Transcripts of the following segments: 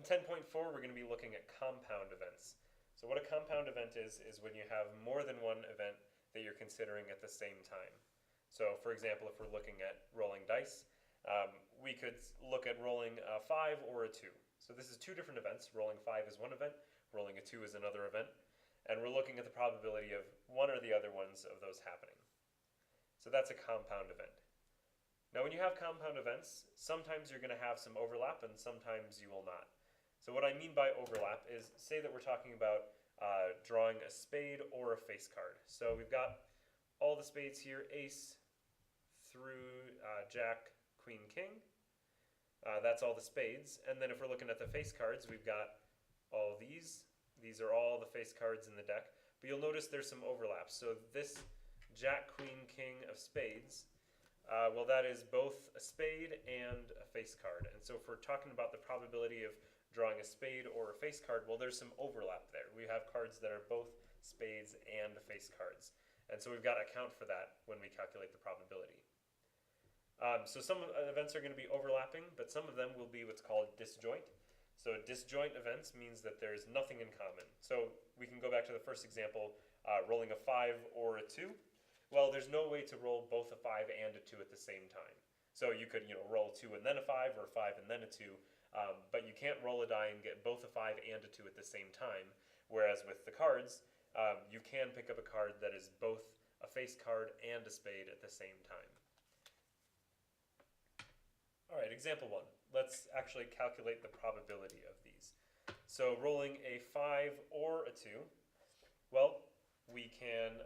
10.4, we're going to be looking at compound events. So what a compound event is when you have more than one event that you're considering at the same time. So for example, if we're looking at rolling dice, we could look at rolling a 5 or a 2. So this is two different events. Rolling 5 is one event, rolling a 2 is another event, and we're looking at the probability of one or the other ones of those happening. So that's a compound event. Now when you have compound events, sometimes you're going to have some overlap and sometimes you will not. So what I mean by overlap is, say that we're talking about drawing a spade or a face card. So we've got all the spades here, ace through jack, queen, king. That's all the spades. And then if we're looking at the face cards, we've got all these. These are all the face cards in the deck. But you'll notice there's some overlap. So this jack, queen, king of spades, well, that is both a spade and a face card. And so if we're talking about the probability of drawing a spade or a face card, well, there's some overlap there. We have cards that are both spades and face cards. And so we've got to account for that when we calculate the probability. So some events are going to be overlapping, but some of them will be what's called disjoint. So disjoint events means that there's nothing in common. So we can go back to the first example, rolling a 5 or a 2. Well, there's no way to roll both a 5 and a 2 at the same time. So you could, roll a 2 and then a 5, or a 5 and then a 2, but you can't roll a die and get both a 5 and a 2 at the same time. Whereas with the cards, you can pick up a card that is both a face card and a spade at the same time. All right, example 1. Let's actually calculate the probability of these. So rolling a 5 or a 2, well, we can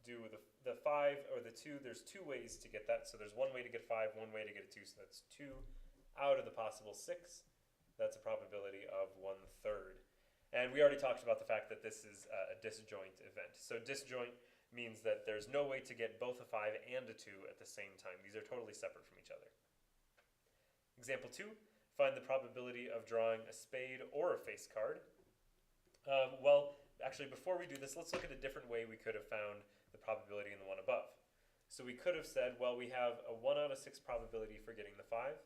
do the 5 or the 2. There's two ways to get that. So there's one way to get 5, one way to get a 2. So that's 2 out of the possible 6. That's a probability of 1/3. And we already talked about the fact that this is a disjoint event. So disjoint means that there's no way to get both a 5 and a 2 at the same time. These are totally separate from each other. Example 2, find the probability of drawing a spade or a face card. Well, actually, before we do this, let's look at a different way we could have found the probability in the one above. So we could have said, well, we have a 1 out of 6 probability for getting the 5,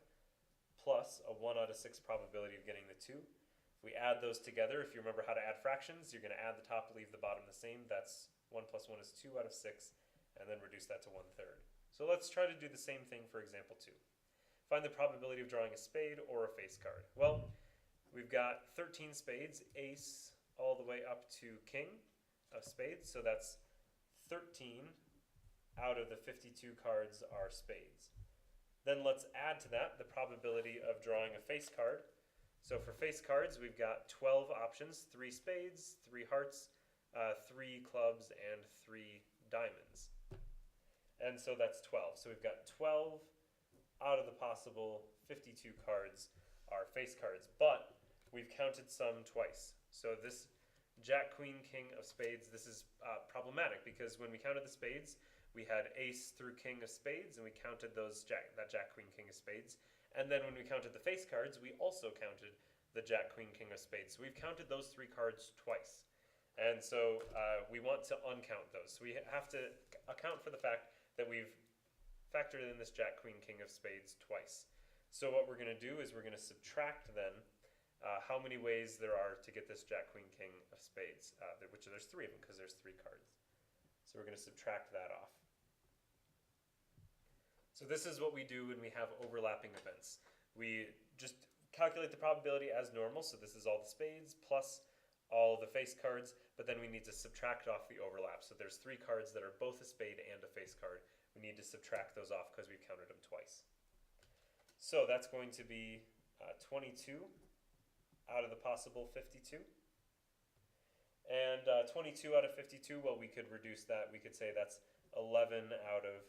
plus a 1 out of 6 probability of getting the 2. If we add those together, if you remember how to add fractions, you're going to add the top, leave the bottom the same. That's 1 plus 1 is 2 out of 6, and then reduce that to 1/3. So let's try to do the same thing for example 2. Find the probability of drawing a spade or a face card. Well, we've got 13 spades, ace all the way up to king of spades, so that's 13 out of the 52 cards are spades. Then let's add to that the probability of drawing a face card. So for face cards, we've got 12 options, 3 spades, 3 hearts, 3 clubs, and 3 diamonds. And so that's 12. So we've got 12 out of the possible 52 cards are face cards, but we've counted some twice. So this jack, queen, king of spades, this is problematic because when we counted the spades, we had ace through king of spades, and we counted those that jack, queen, king of spades. And then when we counted the face cards, we also counted the jack, queen, king of spades. So we've counted those 3 cards twice. And so we want to uncount those. So we have to account for the fact that we've factored in this jack, queen, king of spades twice. So what we're going to do is we're going to subtract then how many ways there are to get this jack, queen, king of spades, which there's 3 of them because there's 3 cards. So we're going to subtract that off. So this is what we do when we have overlapping events. We just calculate the probability as normal, so this is all the spades plus all the face cards, but then we need to subtract off the overlap. So there's 3 cards that are both a spade and a face card. We need to subtract those off because we've counted them twice. So that's going to be 22 out of the possible 52. And 22 out of 52, well, we could reduce that. We could say that's 11 out of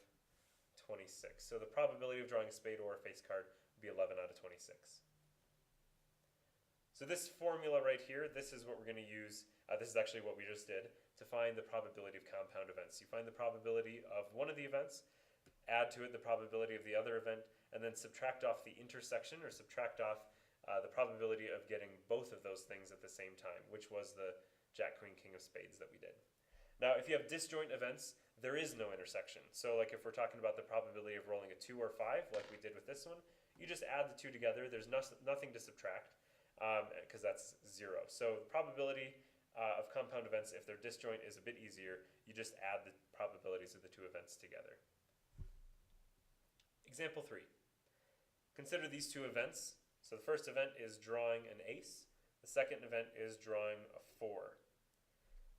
26. So the probability of drawing a spade or a face card would be 11 out of 26. So this formula right here, this is what we're going to use. This is actually what we just did to find the probability of compound events. You find the probability of one of the events, add to it the probability of the other event, and then subtract off the intersection, or subtract off the probability of getting both of those things at the same time, which was the jack, queen, king of spades that we did. Now, if you have disjoint events, there is no intersection. So like if we're talking about the probability of rolling a 2 or 5, like we did with this one, you just add the 2 together. There's nothing to subtract. because that's 0. So the probability of compound events, if they're disjoint, is a bit easier. You just add the probabilities of the two events together. Example 3. Consider these two events. So the first event is drawing an ace. The second event is drawing a 4.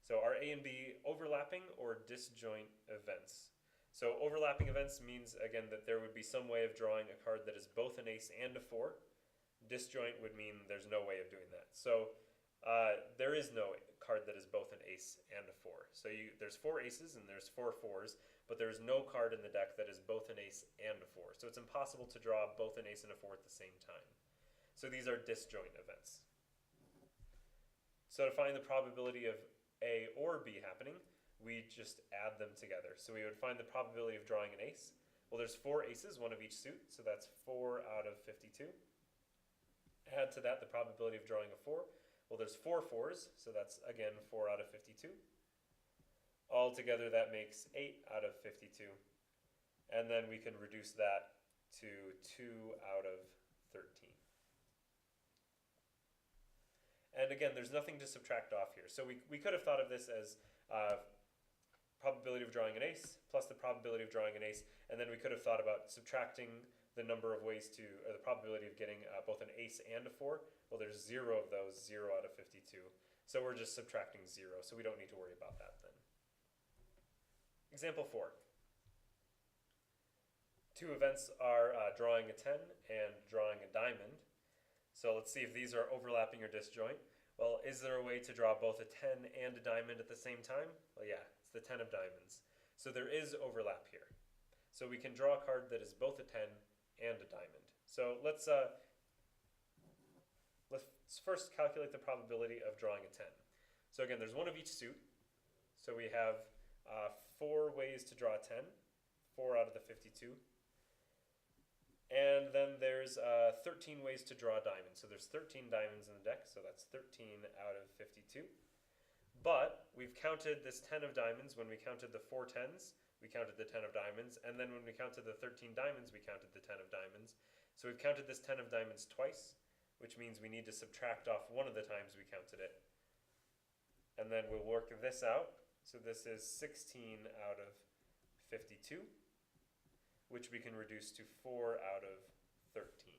So are A and B overlapping or disjoint events? So overlapping events means, again, that there would be some way of drawing a card that is both an ace and a 4. Disjoint would mean there's no way of doing that. So there is no card that is both an ace and a 4. So there's 4 aces and there's 4 4s, but there's no card in the deck that is both an ace and a 4. So it's impossible to draw both an ace and a 4 at the same time. So these are disjoint events. So to find the probability of A or B happening, we just add them together. So we would find the probability of drawing an ace. Well, there's 4 aces, one of each suit, so that's 4 out of 52. Add to that the probability of drawing a 4. Well, there's 4 4s, so that's, again, 4 out of 52. Altogether, that makes 8 out of 52. And then we can reduce that to 2 out of 13. And again, there's nothing to subtract off here. So we could have thought of this as probability of drawing an ace plus the probability of drawing an ace, and then we could have thought about subtracting the number of ways to, or the probability of getting both an ace and a 4. Well, there's 0 of those, 0 out of 52. So we're just subtracting 0, so we don't need to worry about that then. Example 4. Two events are drawing a 10 and drawing a diamond. So let's see if these are overlapping or disjoint. Well, is there a way to draw both a 10 and a diamond at the same time? Well, yeah, it's the 10 of diamonds. So there is overlap here. So we can draw a card that is both a 10 and a diamond. So let's first calculate the probability of drawing a 10. So again, there's one of each suit. So we have 4 ways to draw a 10, 4 out of the 52. And then there's 13 ways to draw a diamond. So there's 13 diamonds in the deck, so that's 13 out of 52. But we've counted this 10 of diamonds. When we counted the 4 10s, we counted the 10 of diamonds. And then when we counted the 13 diamonds, we counted the 10 of diamonds. So we've counted this 10 of diamonds twice, which means we need to subtract off one of the times we counted it. And then we'll work this out. So this is 16 out of 52. Which we can reduce to 4 out of 13.